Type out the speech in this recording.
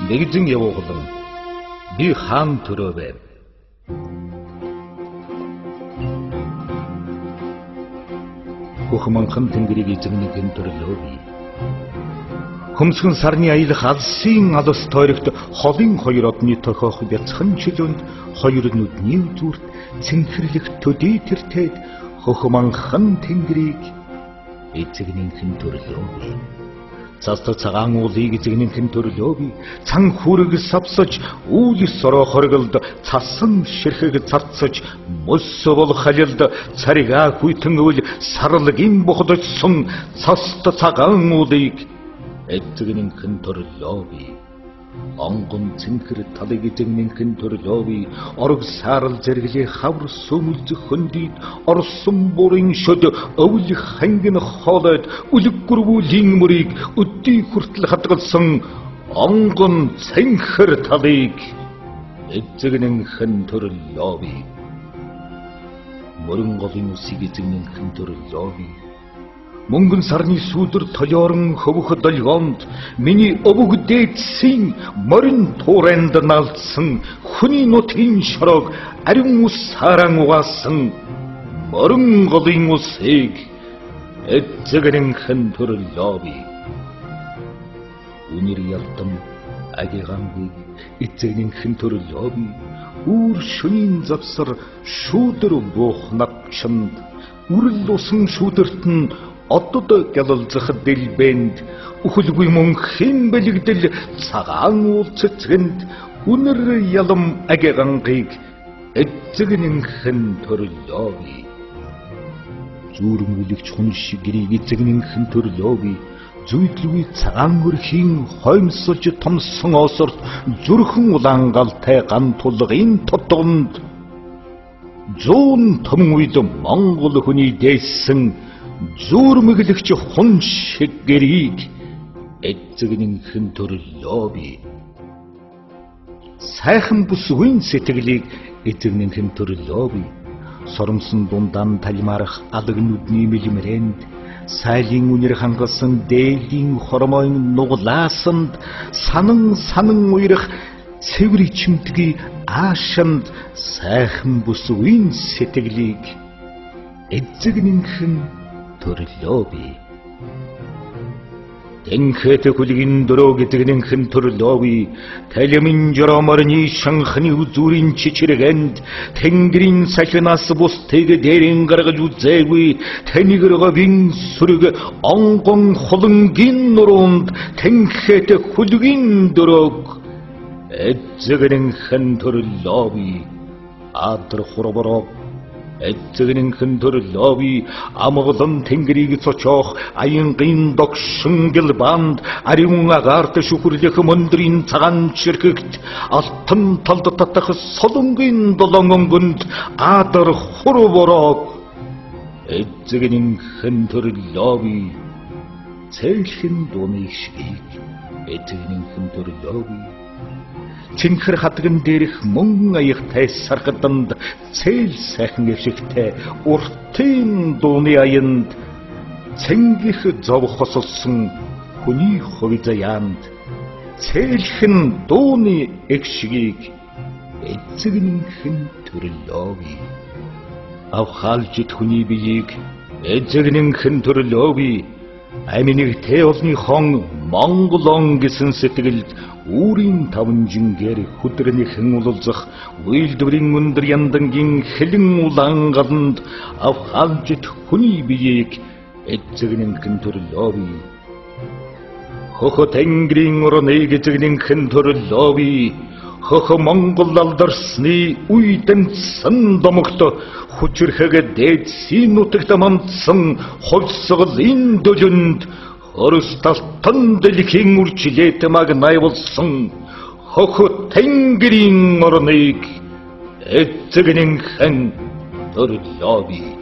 Нэгдэн явуулан би хаан төрөө байв. Хөхмөнхөн тэнгэрийг эзэмнэ гэн төрлөө би. Хөмсгөн сарны аялах алсын алс тойрогт холын хоёр одны тохиох бяцхан чөлөөнд хоёр нүдний зүрт цэнхэрлэх төдий тэртээд хөхмөнхөн тэнгэрийг эзэгнийхэн төрлөө би. Цаста цагаан уулыг эзэгнийхэн төрлөө би. Цан хүрэг савсаж үүлс ороо хорголд цасан ширхэг царцаж мөс бол халилд царига хүйтэн өвл сарлагын бохдсон цаста цагаан уулыг эзэгнийхэн төрлөө би. Онгон цэнхэр талыг эзэгнийхэн төрлөө би. Орог саарал зэрэглээ хавар сүмэлж хөндийд орсон бүрийн шөд өвл хангин хоолойд үлггүрвүлийн мөрийг өдий хүртэл хадгалсан онгон цэнхэр талыг эзэгнийхэн төрлөө би. Мөрөн голын үсийг эзэгнийхэн төрлөө би. Мөнгөн сарны сүдэр толиорон хөвөх долгоонд миний өвөг дээдсийн морин тууранд наалдсан хүний нутгийн шорог ариун ус саран угаасан морин голын усыг эзэгнийхэн төрлөө би. Үнэр ялтан агигангүй эзэгнийхэн төрлөө би. Үр шөнийн завсар шүүдэр буух навчанд үрэл усан шүүдэрт нь одод гэлэлзэх дэлбэнд үхэлгүй мөнхийн бэлэгдэл цагаан уул цэцгэнд үнэр ялам агигангийг эзэгнийхэн төрлөө би. Зүрмүлэгч хүн шиг гэрийг эзэгнийхэн төрлөө би. Зүйдлгүй цагаан өрхийн хоймсолж томсон осорт зүрхэн улаангалтай ган тулгын тодгонд зүүн том үед Монгол хүний дээсэн зүрмэглэгч хүн шиг гэрийг эзэгнийхэн төрлөө би. Сайхан бүсгүй сэтгэлийг эзэгнийхэн төрлөө би. Соромсон дундан талимарах алаг нүдний мэлмэрэнд сайлын үнэр хангалсан дээлийн хормойн нуглаасанд санан уйрах цэвэр ичимтгий аашанд сайхан бүсгүй сэтгэлийг эзэгнийхэн төрлөө би. Тэнхэт хүлгийн дөрөг эзэгнийхэн төрлөө би. Талимын жороморны шанхны үзүүрийн чичрэгэнд тэнгэрийн сахинаас бустыг дээрэн гаргаж үзээгүй танигэрговын сүрэг онгон хулангийн нуруунд тэнхэт хүлгийн дөрөг эзэгнийхэн төрлөө би. Адар хуробороо эзэгнийхэн төрлөө би. Амгалан тэнгэрийг цочоох аянгийн догшин гэлбанд ариун агаарт шүхүрлэх мөндрийн цагаан чирхэгт алтан талд татах солонгийн долоон өнгөнд адар хуробороо эзэгнийхэн төрлөө би. Цэйлхэн дууны шгийг эзэгнийхэн төрлөө би. Цэнхэр хатган дээрх мөн аягтай сархатанд цээл сайхан эвшигтэй уртын дууны аянд цэнгих зов хосолсон хүний хувь заяанд цээлхэн дууны эгшгийг эзэгнийхэн төрлөө би. Авхаалжит хүний биеийг эзэгнийхэн төрлөө би. Аминыг тэ олны хон Монголон гэсэн сэтгэлд үүрийн таван жингээр хүдрэнийхэн улулзах үйлдвэрийн өндөр яндангийн хэлэн улаан галанд авхаалжит хүний биеийг эзэгнийхэн төрлөө би. Хөхө тэнгэрийн орныг эзэгнийхэн төрлөө би. Хөхө Монгол алдарсны үйдэнсэн домогт хүчрхэг дээдсийн нутагт мандсан хувьсгалын дөлөнд Оросталтан дэлхийн үржилээд магнай болсон хөхө тэнгэрийн орныг эзэгнийхэн төрлөө би.